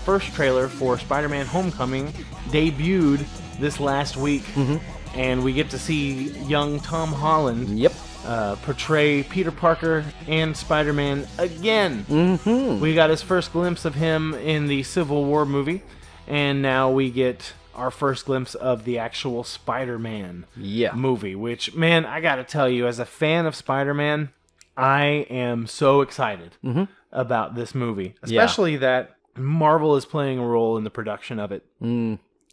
first trailer for Spider-Man Homecoming debuted this last week. And we get to see young Tom Holland portray Peter Parker and Spider-Man again. We got his first glimpse of him in the Civil War movie, and now we get our first glimpse of the actual Spider-Man movie, which, man, I gotta tell you, as a fan of Spider-Man, I am so excited about this movie, especially that Marvel is playing a role in the production of it.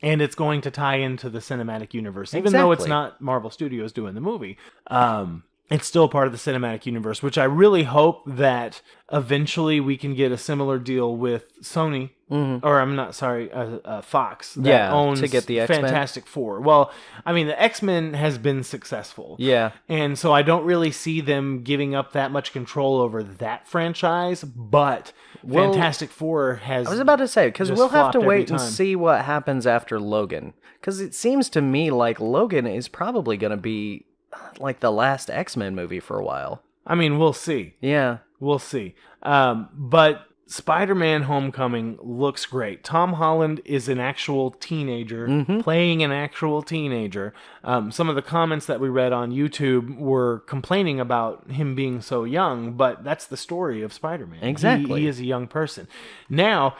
And it's going to tie into the cinematic universe. Even though it's not Marvel Studios doing the movie, it's still part of the cinematic universe, which I really hope that eventually we can get a similar deal with Sony. Or I'm not sorry, Fox. That owns to get the X-Men. Fantastic Four. Well, I mean, the X-Men has been successful. Yeah. And so I don't really see them giving up that much control over that franchise, but Fantastic Four has... I was about to say, because we'll have to wait and see what happens after Logan. Because it seems to me like Logan is probably going to be like the last X-Men movie for a while. I mean, we'll see. Yeah. We'll see. But Spider-Man Homecoming looks great. Tom Holland is an actual teenager, playing an actual teenager. Some of the comments that we read on YouTube were complaining about him being so young, but that's the story of Spider-Man. Exactly. He is a young person. Now,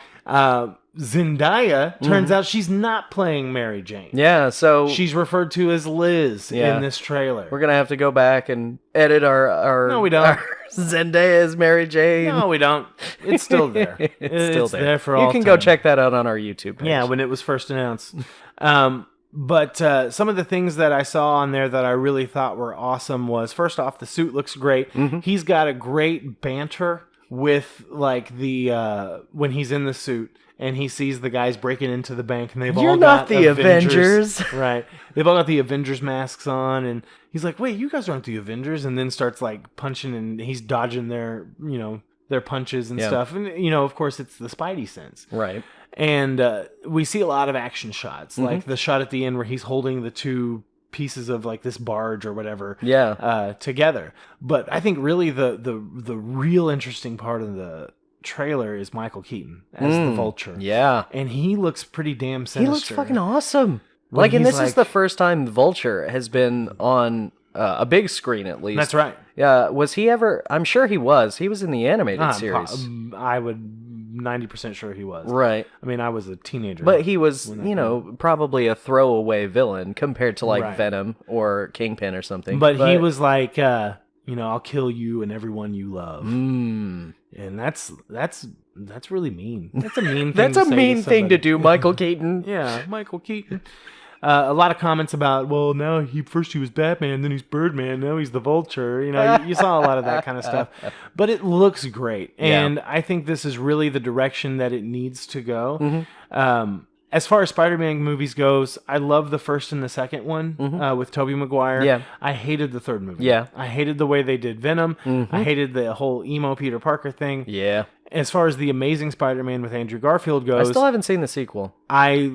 Zendaya, turns out she's not playing Mary Jane. Yeah, so... she's referred to as Liz in this trailer. We're going to have to go back and edit our No, we don't. Zendaya as Mary Jane. No, we don't. It's still there. It's there for all You can time. go check that out on our YouTube page. Yeah, when it was first announced. But some of the things that I saw on there that I really thought were awesome was, first off, the suit looks great. He's got a great banter with, like, the when he's in the suit and he sees the guys breaking into the bank, and they've all got the Avengers. Right. They've all got the Avengers masks on, and he's like, wait, you guys aren't the Avengers, and then starts, like, punching, and he's dodging their, their punches and stuff. And, of course, it's the Spidey sense. Right. And we see a lot of action shots, like the shot at the end where he's holding the two pieces of, like, this barge or whatever together. But I think really the real interesting part of the trailer is Michael Keaton as the Vulture. Yeah. And he looks pretty damn sinister. He looks fucking awesome. And this is the first time Vulture has been on a big screen, at least. That's right. Yeah. Was he ever... I'm sure he was. He was in the animated series. I would 90% sure he was. Right. I mean, I was a teenager. But he was, probably a throwaway villain compared to, like, Venom or Kingpin or something. But he was like... I'll kill you and everyone you love. And that's really mean. That's a mean thing That's a mean thing to do, Michael Keaton. Yeah, Michael Keaton. A lot of comments about, well, now first he was Batman, then he's Birdman, now he's the Vulture. You saw a lot of that kind of stuff. But it looks great. And I think this is really the direction that it needs to go. As far as Spider-Man movies goes, I love the first and the second one with Tobey Maguire. Yeah. I hated the third movie. Yeah. I hated the way they did Venom. I hated the whole emo Peter Parker thing. Yeah. As far as the Amazing Spider-Man with Andrew Garfield goes... I still haven't seen the sequel. I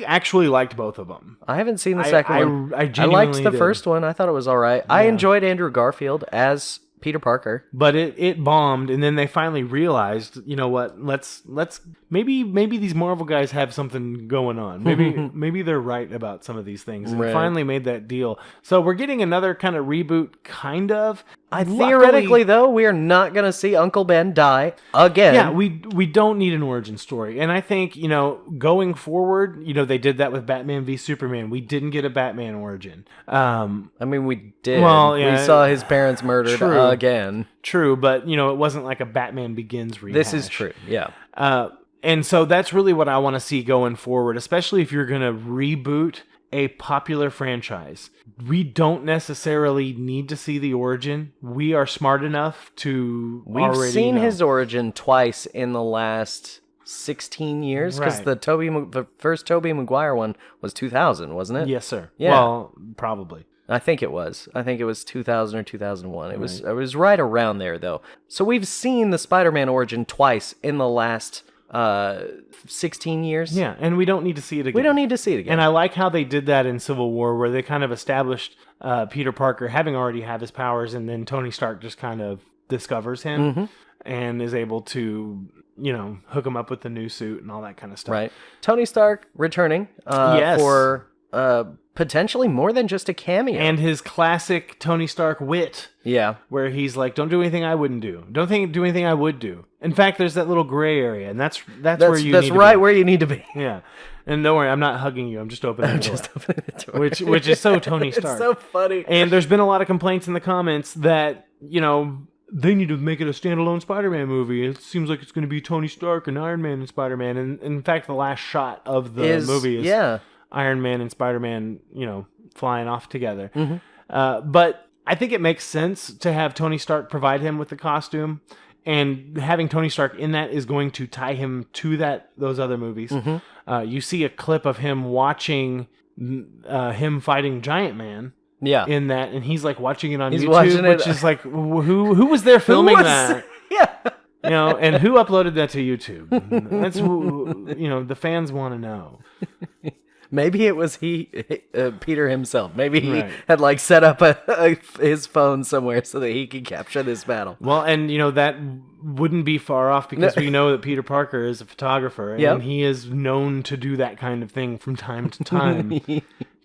actually liked both of them. I haven't seen the second one. I liked the first one. I thought it was all right. Yeah. I enjoyed Andrew Garfield as Peter Parker. But it bombed, and then they finally realized, you know what, let's maybe these Marvel guys have something going on. Maybe they're right about some of these things. And finally made that deal. So we're getting another kind of reboot, kind of. Theoretically, though, we are not going to see Uncle Ben die again. Yeah, we don't need an origin story. And I think, going forward, they did that with Batman v Superman. We didn't get a Batman origin. We did. Well, yeah, we saw his parents murdered again. True, but, it wasn't like a Batman Begins rehash. This is true, yeah. And so that's really what I want to see going forward, especially if you're going to reboot a popular franchise. We don't necessarily need to see the origin. We are smart enough to We've seen his origin twice in the last 16 years, because the first Tobey Maguire one was 2000, wasn't it? Yes, sir. Yeah. Well, probably. I think it was 2000 or 2001. It was right around there, though. So we've seen the Spider-Man origin twice in the last 16 years. Yeah, and we don't need to see it again. We don't need to see it again. And I like how they did that in Civil War, where they kind of established Peter Parker having already had his powers, and then Tony Stark just kind of discovers him and is able to, hook him up with the new suit and all that kind of stuff. Right. Tony Stark returning for potentially more than just a cameo. And his classic Tony Stark wit. Yeah. Where he's like, don't do anything I wouldn't do. Don't do anything I would do. In fact, there's that little gray area, and that's where you need to be. That's right where you need to be. Yeah. And don't worry, I'm not hugging you. I'm just opening the door. Just opening the door. Which is so Tony Stark. It's so funny. And there's been a lot of complaints in the comments that, they need to make it a standalone Spider-Man movie. It seems like it's going to be Tony Stark and Iron Man and Spider-Man. And in fact, the last shot of the movie is Iron Man and Spider-Man, flying off together. But I think it makes sense to have Tony Stark provide him with the costume. And having Tony Stark in that is going to tie him to those other movies. You see a clip of him watching him fighting Giant Man. Yeah. In that, and he's like watching it on he's YouTube, which is like, who was there filming that? Yeah. And who uploaded that to YouTube? That's the fans want to know. Maybe it was Peter himself. Maybe he had like set up his phone somewhere so that he could capture this battle. Well, and that wouldn't be far off because we know that Peter Parker is a photographer and he is known to do that kind of thing from time to time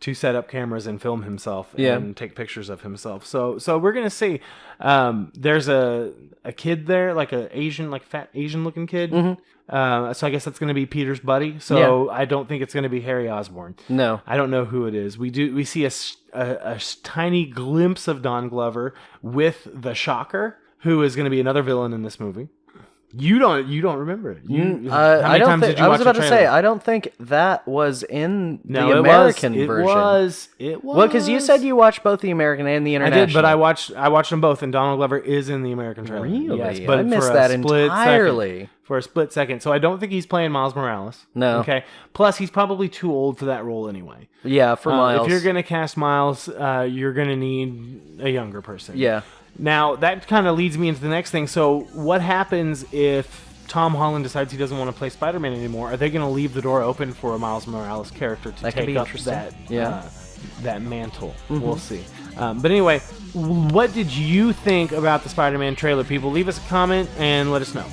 to set up cameras and film himself and take pictures of himself. So we're gonna see. There's a kid there, like fat Asian looking kid. So I guess that's going to be Peter's buddy. So I don't think it's going to be Harry Osborn. No, I don't know who it is. We see a tiny glimpse of Don Glover with the Shocker, who is going to be another villain in this movie. You don't remember it. How many times did you watch the trailer? I don't think that was in the American version. It was. Well, because you said you watched both the American and the international. I did, but I watched them both, and Donald Glover is in the American trailer. Really? Yes, but I missed that entirely. For a split second. So I don't think he's playing Miles Morales. No. Okay. Plus, he's probably too old for that role anyway. Yeah, for Miles. If you're going to cast Miles, you're going to need a younger person. Yeah. Now, that kind of leads me into the next thing. So what happens if Tom Holland decides he doesn't want to play Spider-Man anymore? Are they going to leave the door open for a Miles Morales character to take up that mantle? We'll see. But anyway, what did you think about the Spider-Man trailer, people? Leave us a comment and let us know.